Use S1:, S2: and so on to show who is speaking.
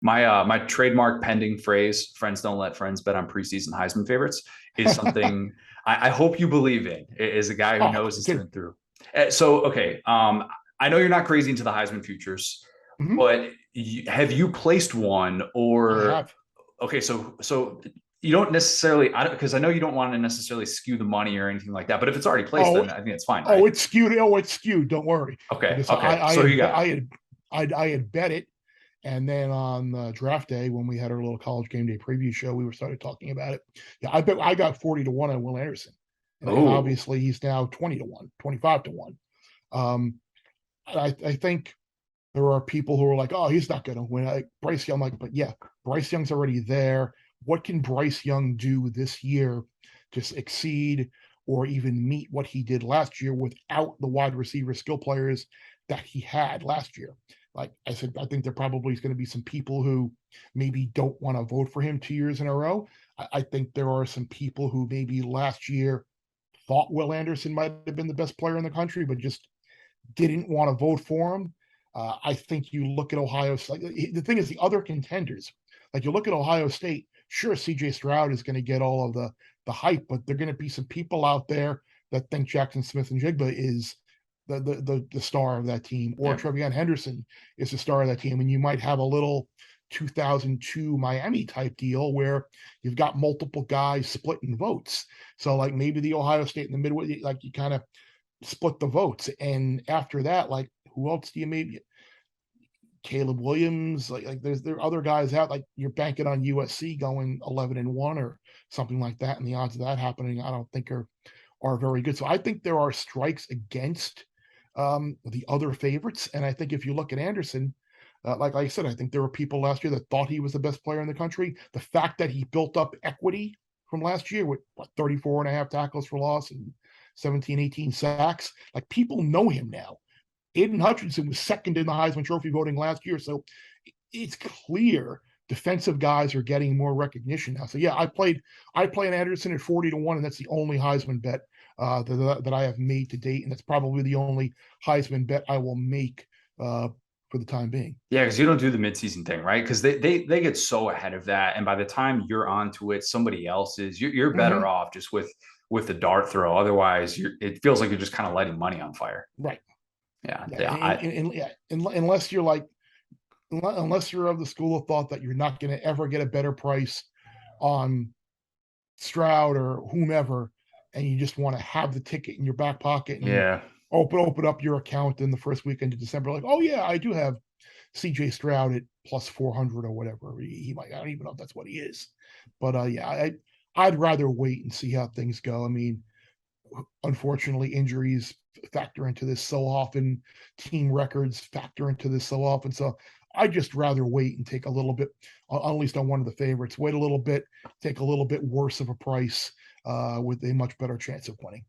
S1: My trademark pending phrase, friends don't let friends bet on preseason Heisman favorites, is something I hope you believe in, is a guy who
S2: Oh,
S1: knows this through
S2: good.
S1: and through. Okay. I know you're not crazy into the Heisman futures,
S2: Hmm.
S1: but have you placed one
S2: I
S1: or
S2: have.
S1: okay, so you don't necessarily, I don't, because I know you don't want to necessarily skew the money or anything like that, but if it's already placed,
S2: Oh,
S1: then I think it's fine,
S2: oh,
S1: right?
S2: it's skewed. Oh, it's skewed. Don't worry,
S1: Okay,
S2: because
S1: okay. So you got,
S2: I had bet it, and then on draft day when we had our little college game day preview show, we were started talking about it. Yeah, I bet I got 40 to 1 on Will Anderson, and
S1: oh,
S2: obviously he's now 20 to 1, 25 to 1. I think there are people who are like, oh, he's not going to win. Like Bryce Young, like, but yeah, Bryce Young's already there. What can Bryce Young do this year to exceed or even meet what he did last year without the wide receiver skill players that he had last year? Like I said, I think there probably is going to be some people who maybe don't want to vote for him 2 years in a row. I think there are some people who maybe last year thought Will Anderson might have been the best player in the country, but just didn't want to vote for him. I think you look at Ohio State. The thing is, the other contenders, like you look at Ohio State. Sure, C.J. Stroud is going to get all of the hype, but there are going to be some people out there that think Jackson Smith and Jigba is the star of that team, or
S1: yeah.
S2: Trevion Henderson is the star of that team, and you might have a little 2002 Miami type deal where you've got multiple guys splitting votes. So like maybe the Ohio State in the Midwest, like you kind of split the votes. And after that, like who else do you maybe Caleb Williams? Like there are other guys out. Like you're banking on USC going 11-1 or something like that, and the odds of that happening, I don't think are very good. So I think there are strikes against the other favorites, and I think if you look at Anderson. Like I said, I think there were people last year that thought he was the best player in the country. The fact that he built up equity from last year with 34 and a half tackles for loss and 17, 18 sacks. Like people know him now. Aiden Hutchinson was second in the Heisman Trophy voting last year. So it's clear defensive guys are getting more recognition now. So yeah, I played Anderson at 40 to 1, and that's the only Heisman bet that I have made to date. And that's probably the only Heisman bet I will make for the time being.
S1: Yeah, because you don't do the midseason thing, right? Because they get so ahead of that, and by the time you're onto it, somebody else is. You're better
S2: Mm-hmm.
S1: off just with the dart throw. Otherwise, it feels like you're just kind of lighting money on fire.
S2: Right.
S1: Yeah,
S2: Yeah.
S1: yeah.
S2: Yeah. Unless you're like, unless you're of the school of thought that you're not going to ever get a better price on Stroud or whomever, and you just want to have the ticket in your back pocket and
S1: Yeah.
S2: open up your account in the first weekend of December, like, oh yeah, I do have CJ Stroud at plus 400 or whatever. He might, I don't even know if that's what he is. But yeah, I'd rather wait and see how things go. I mean, unfortunately, injuries factor into this so often, team records factor into this so often. So I'd just rather wait and take a little bit, at least on one of the favorites, wait a little bit, take a little bit worse of a price with a much better chance of winning.